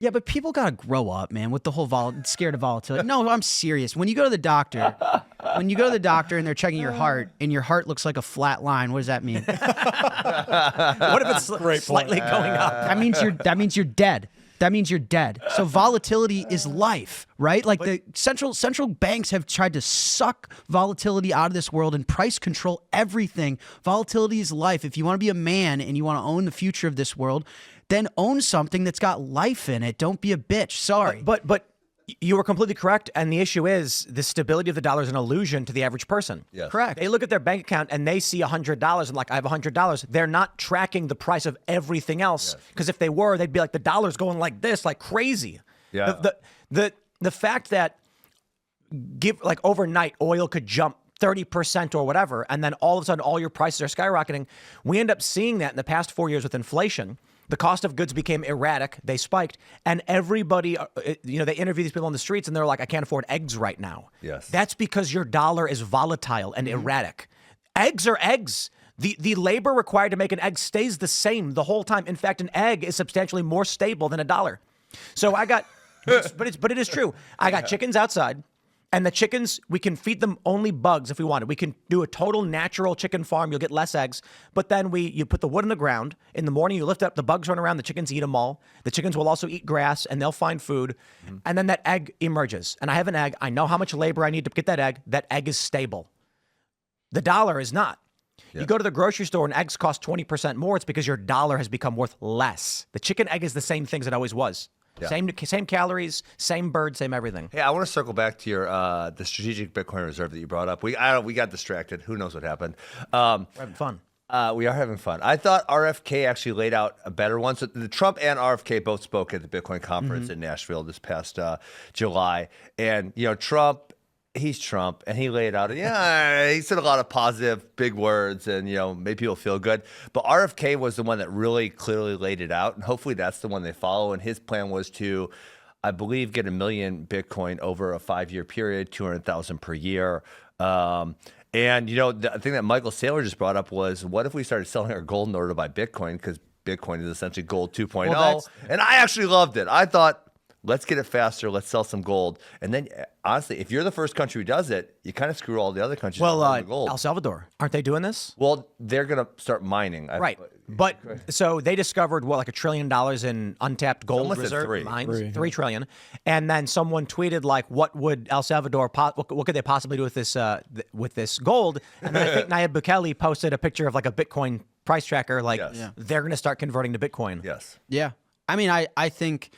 Yeah, but people got to grow up, man, with the whole scared of volatility. No, I'm serious. When you go to the doctor, and they're checking your heart and your heart looks like a flat line, what does that mean? What if it's slightly going up? That means you're dead. That means you're dead. So volatility is life, right? Like the central banks have tried to suck volatility out of this world and price control everything. Volatility is life. If you want to be a man and you want to own the future of this world, then own something that's got life in it. Don't be a bitch. Sorry. But you were completely correct. And the issue is the stability of the dollar is an illusion to the average person. Yes. Correct. They look at their bank account and they see $100 and like, I have $100. They're not tracking the price of everything else. Because if they were, they'd be like, the dollar's going like this, like crazy. Yeah. The fact that overnight oil could jump 30% or whatever, and then all of a sudden all your prices are skyrocketing. We end up seeing that in the past 4 years with inflation. The cost of goods became erratic. They spiked. And everybody, they interview these people on the streets and they're like, I can't afford eggs right now. Yes. That's because your dollar is volatile and erratic. Eggs are eggs. The labor required to make an egg stays the same the whole time. In fact, an egg is substantially more stable than a dollar. So I got, but it is true. I got chickens outside. And the chickens, we can feed them only bugs if we wanted. We can do a total natural chicken farm. You'll get less eggs. But then you put the wood in the ground. In the morning, you lift it up. The bugs run around. The chickens eat them all. The chickens will also eat grass, and they'll find food. And then that egg emerges. And I have an egg. I know how much labor I need to get that egg. That egg is stable. The dollar is not. You go to the grocery store and eggs cost 20% more. It's because your dollar has become worth less. The chicken egg is the same thing as it always was. Yeah. Same calories, same bird, same everything. Hey, I want to circle back to your the strategic Bitcoin reserve that you brought up. We got distracted. Who knows what happened? We're having fun. We are having fun. I thought RFK actually laid out a better one. So the Trump and RFK both spoke at the Bitcoin conference in Nashville this past July. And, Trump, he's Trump, and he laid out, he said a lot of positive, big words, and, made people feel good. But RFK was the one that really clearly laid it out, and hopefully that's the one they follow. And his plan was to, I believe, get 1 million Bitcoin over a 5-year period, 200,000 per year. And, the thing that Michael Saylor just brought up was, what if we started selling our gold in order to buy Bitcoin? Because Bitcoin is essentially gold 2.0. Well, and I actually loved it. I thought, let's get it faster. Let's sell some gold. And then, honestly, if you're the first country who does it, you kind of screw all the other countries. Well, gold. El Salvador, aren't they doing this? Well, they're going to start mining. Right. But so they discovered, like $1 trillion in untapped gold reserve mines, 3 trillion. And then someone tweeted, like, what would El Salvador, what could they possibly do with this gold? And then I think Nayib Bukele posted a picture of like a Bitcoin price tracker, like they're going to start converting to Bitcoin. Yes. Yeah. I mean, I think...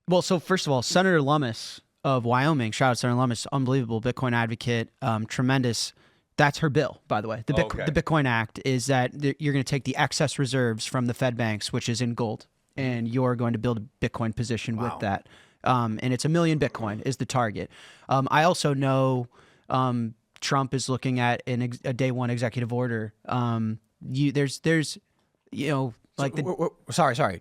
Well, so first of all, Senator Lummis of Wyoming, shout out Senator Lummis, unbelievable Bitcoin advocate, tremendous. That's her bill, by the way. The Bitcoin Act is that you're going to take the excess reserves from the Fed banks, which is in gold, and you're going to build a Bitcoin position with that. And it's 1 million Bitcoin is the target. I also know Trump is looking at a day one executive order. Sorry.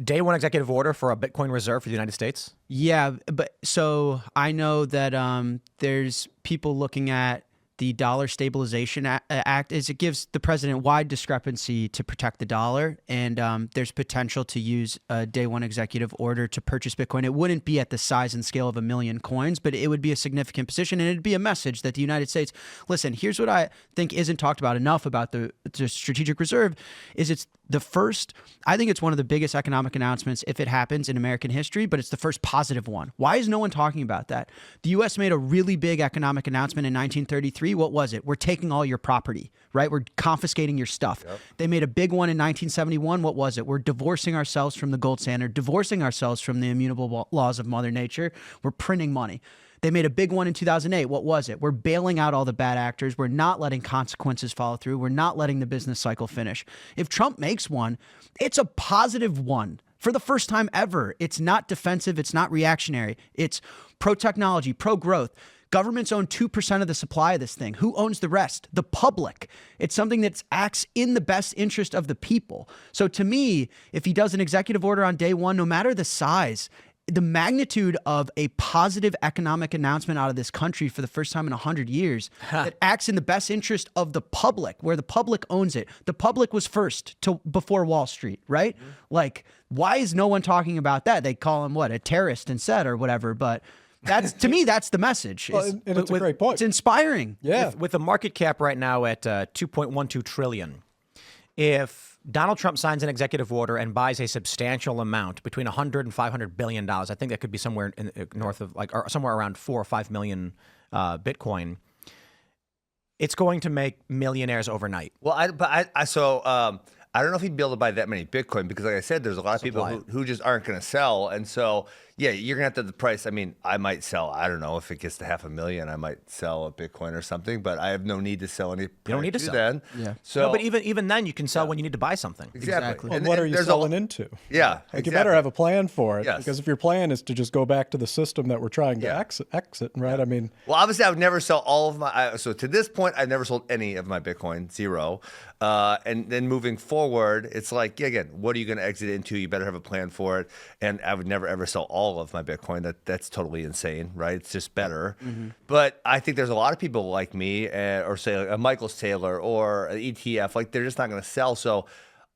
Day one executive order for a Bitcoin reserve for the United States? Yeah, but so I know that there's people looking at the Dollar Stabilization Act is it gives the president wide discrepancy to protect the dollar, and there's potential to use a day one executive order to purchase Bitcoin. It wouldn't be at the size and scale of 1 million coins, but it would be a significant position, and it'd be a message that the United States, listen, here's what I think isn't talked about enough about the strategic reserve, is it's the first, I think it's one of the biggest economic announcements if it happens in American history, but it's the first positive one. Why is no one talking about that? The U.S. made a really big economic announcement in 1933. What was it? We're taking all your property, right? We're confiscating your stuff. Yep. They made a big one in 1971. What was it? We're divorcing ourselves from the gold standard, divorcing ourselves from the immutable laws of Mother Nature. We're printing money. They made a big one in 2008. What was it? We're bailing out all the bad actors. We're not letting consequences follow through. We're not letting the business cycle finish. If Trump makes one, it's a positive one. For the first time ever, it's not defensive. It's not reactionary. It's pro-technology, pro-growth. Governments own 2% of the supply of this thing. Who owns the rest? The public. It's something that acts in the best interest of the people. So to me, if he does an executive order on day one, no matter the size, the magnitude of a positive economic announcement out of this country for the first time in 100 years that acts in the best interest of the public, where the public owns it. The public was first before Wall Street, right? Like, why is no one talking about that? They call him, what, a terrorist instead or whatever, but that's, to me, that's the message. Well, and it's a great point. It's inspiring. Yeah. With the market cap right now at 2.12 trillion, if Donald Trump signs an executive order and buys a substantial amount, between 100 and 500 billion dollars, I think that could be somewhere in north of or somewhere around 4 or 5 million Bitcoin. It's going to make millionaires overnight. Well, I don't know if he'd be able to buy that many Bitcoin because, like I said, there's a lot of people who just aren't going to sell. And so, yeah, you're going to have to the price. I mean, I might sell, I don't know, if it gets to 500,000, I might sell a Bitcoin or something, but I have no need to sell any. You don't need to sell. Then. Yeah. So, No, but even then, you can sell when you need to buy something. Exactly. Well, what are you selling into? Yeah. Like, you better have a plan for it. Yes. Because if your plan is to just go back to the system that we're trying to exit, right? I mean, Well, obviously, I would never sell all of my. So to this point, I've never sold any of my Bitcoin, zero. And then moving forward, it's like, again, what are you going to exit into? You better have a plan for it. And I would never ever sell all of my Bitcoin. That's totally insane, right? It's just better. Mm-hmm. But I think there's a lot of people like me, or say like a Michael Saylor or an ETF, like they're just not going to sell. So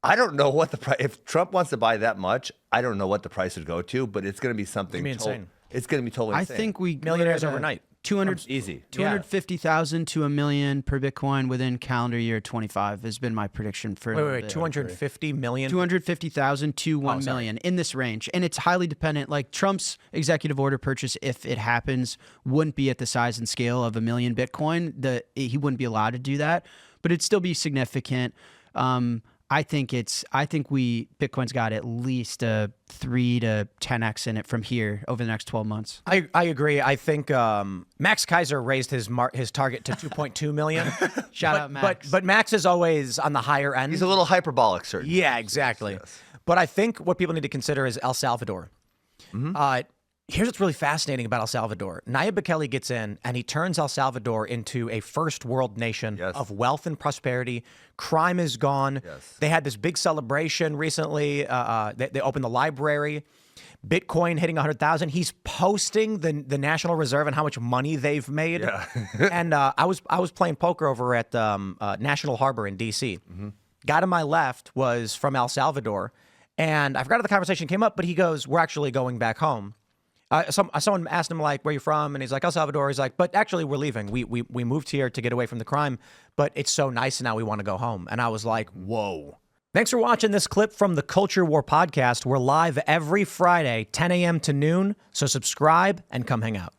I don't know what the price. If Trump wants to buy that much, I don't know what the price would go to, but it's going to be something. Insane. It's going to be totally insane. I think Millionaires overnight. 250,000 to $1 million per Bitcoin within calendar year 25 has been my prediction for. Wait, 250 million? 250,000 to 1 million in this range. And it's highly dependent. Like Trump's executive order purchase, if it happens, wouldn't be at the size and scale of 1 million Bitcoin. He wouldn't be allowed to do that, but it'd still be significant. I think Bitcoin's got at least a 3 to 10x in it from here over the next 12 months. I agree. I think Max Kaiser raised his target to 2.2 million. Shout out Max. But Max is always on the higher end. He's a little hyperbolic, certainly. Yeah, exactly. Yes. But I think what people need to consider is El Salvador. Mm-hmm. Here's what's really fascinating about El Salvador. Nayib Bukele gets in, and he turns El Salvador into a first world nation of wealth and prosperity. Crime is gone. Yes. They had this big celebration recently. They opened the library. Bitcoin hitting 100,000. He's posting the National Reserve and how much money they've made. Yeah. And I was playing poker over at National Harbor in D.C. Mm-hmm. Guy to my left was from El Salvador, and I forgot how the conversation came up, but he goes, "We're actually going back home." Someone asked him, like, where you from? And he's like, El Salvador. He's like, but actually, we're leaving. We moved here to get away from the crime, but it's so nice now we want to go home. And I was like, whoa. Thanks for watching this clip from the Culture War podcast. We're live every Friday, 10 a.m. to noon, so subscribe and come hang out.